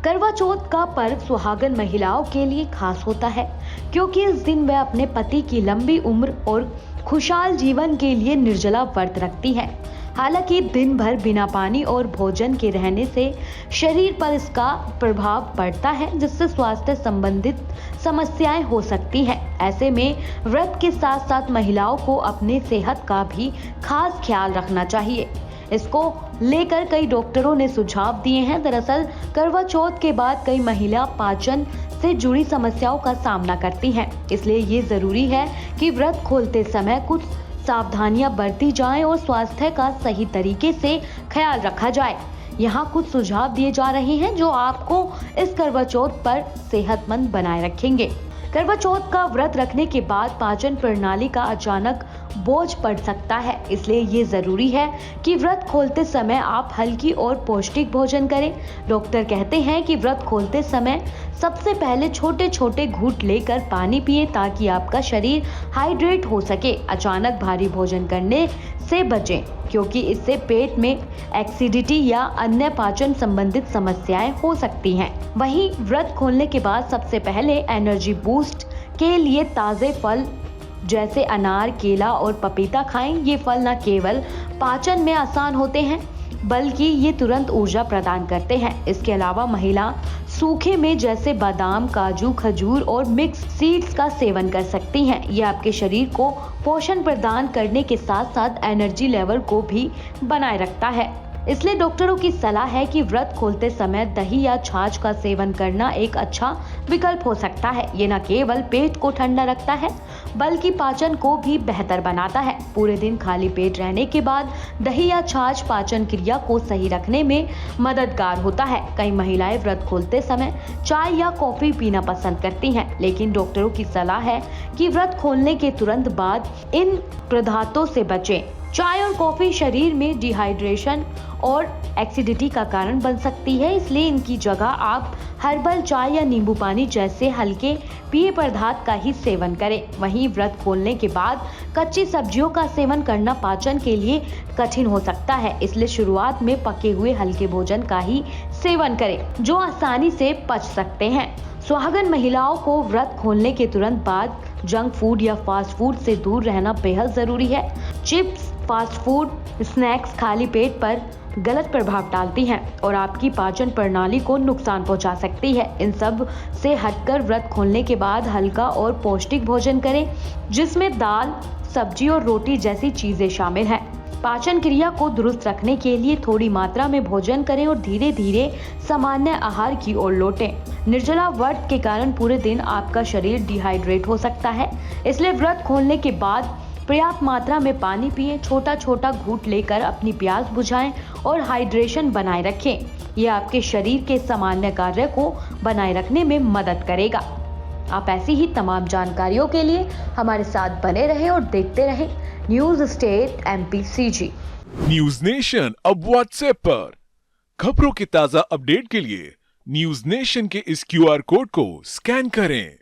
करवा चौथ का पर्व सुहागन महिलाओं के लिए खास होता है, क्योंकि इस दिन वह अपने पति की लंबी उम्र और खुशहाल जीवन के लिए निर्जला व्रत रखती है। हालांकि दिन भर बिना पानी और भोजन के रहने से शरीर पर इसका प्रभाव पड़ता है, जिससे स्वास्थ्य संबंधित समस्याएं हो सकती हैं। ऐसे में व्रत के साथ साथ महिलाओं को अपने सेहत का भी खास ख्याल रखना चाहिए। इसको लेकर कई डॉक्टरों ने सुझाव दिए हैं। दरअसल करवा चौथ के बाद कई महिला पाचन से जुड़ी समस्याओं का सामना करती हैं, इसलिए ये जरूरी है कि व्रत खोलते समय कुछ सावधानियां बरती जाएं और स्वास्थ्य का सही तरीके से ख्याल रखा जाए। यहाँ कुछ सुझाव दिए जा रहे हैं जो आपको इस करवा चौथ पर सेहतमंद बनाए रखेंगे। करवा चौथ का व्रत रखने के बाद पाचन प्रणाली का अचानक बोझ पड़ सकता है, इसलिए ये जरूरी है कि व्रत खोलते समय आप हल्की और पौष्टिक भोजन करें। डॉक्टर कहते हैं कि व्रत खोलते समय सबसे पहले छोटे छोटे घूंट लेकर पानी पिए, ताकि आपका शरीर हाइड्रेट हो सके। अचानक भारी भोजन करने से बचें, क्योंकि इससे पेट में एसिडिटी या अन्य पाचन संबंधित समस्याएं हो सकती हैं। वहीं व्रत खोलने के बाद सबसे पहले एनर्जी बूस्ट के लिए ताजे फल जैसे अनार, केला और पपीता खाएं। ये फल न केवल पाचन में आसान होते हैं, बल्कि ये तुरंत ऊर्जा प्रदान करते हैं। इसके अलावा महिला सूखे में जैसे बादाम, काजू, खजूर और मिक्स सीड्स का सेवन कर सकती हैं। ये आपके शरीर को पोषण प्रदान करने के साथ साथ एनर्जी लेवल को भी बनाए रखता है। इसलिए डॉक्टरों की सलाह है कि व्रत खोलते समय दही या छाछ का सेवन करना एक अच्छा विकल्प हो सकता है। ये न केवल पेट को ठंडा रखता है, बल्कि पाचन को भी बेहतर बनाता है। पूरे दिन खाली पेट रहने के बाद दही या छाछ पाचन क्रिया को सही रखने में मददगार होता है। कई महिलाएं व्रत खोलते समय चाय या कॉफी पीना पसंद करती हैं, लेकिन डॉक्टरों की सलाह है कि व्रत खोलने के तुरंत बाद इन पदार्थों से बचें। चाय और कॉफी शरीर में डिहाइड्रेशन और एसिडिटी का कारण बन सकती है, इसलिए इनकी जगह आप हर्बल चाय या नींबू पानी जैसे हल्के पेय पदार्थ का ही सेवन करें। वहीं व्रत खोलने के बाद कच्ची सब्जियों का सेवन करना पाचन के लिए कठिन हो सकता है, इसलिए शुरुआत में पके हुए हल्के भोजन का ही सेवन करें, जो आसानी से पच सकते हैं। सुहागन महिलाओं को व्रत खोलने के तुरंत बाद जंक फूड या फास्ट फूड से दूर रहना बेहद जरूरी है। चिप्स, फास्ट फूड, स्नैक्स खाली पेट पर गलत प्रभाव डालती हैं और आपकी पाचन प्रणाली को नुकसान पहुंचा सकती है। इन सब से हटकर व्रत खोलने के बाद हल्का और पौष्टिक भोजन करें, जिसमें दाल, सब्जी और रोटी जैसी चीजें शामिल हैं। पाचन क्रिया को दुरुस्त रखने के लिए थोड़ी मात्रा में भोजन करें और धीरे धीरे सामान्य आहार की ओर लौटें। निर्जला व्रत के कारण पूरे दिन आपका शरीर डिहाइड्रेट हो सकता है, इसलिए व्रत खोलने के बाद पर्याप्त मात्रा में पानी पिएं, छोटा छोटा घूंट लेकर अपनी प्यास बुझाएं और हाइड्रेशन बनाए रखें। यह आपके शरीर के सामान्य कार्य को बनाए रखने में मदद करेगा। आप ऐसी ही तमाम जानकारियों के लिए हमारे साथ बने रहें और देखते रहें news state MPCG। News nation अब व्हाट्सएप पर खबरों के ताजा अपडेट के लिए न्यूज नेशन के इस QR कोड को स्कैन करें।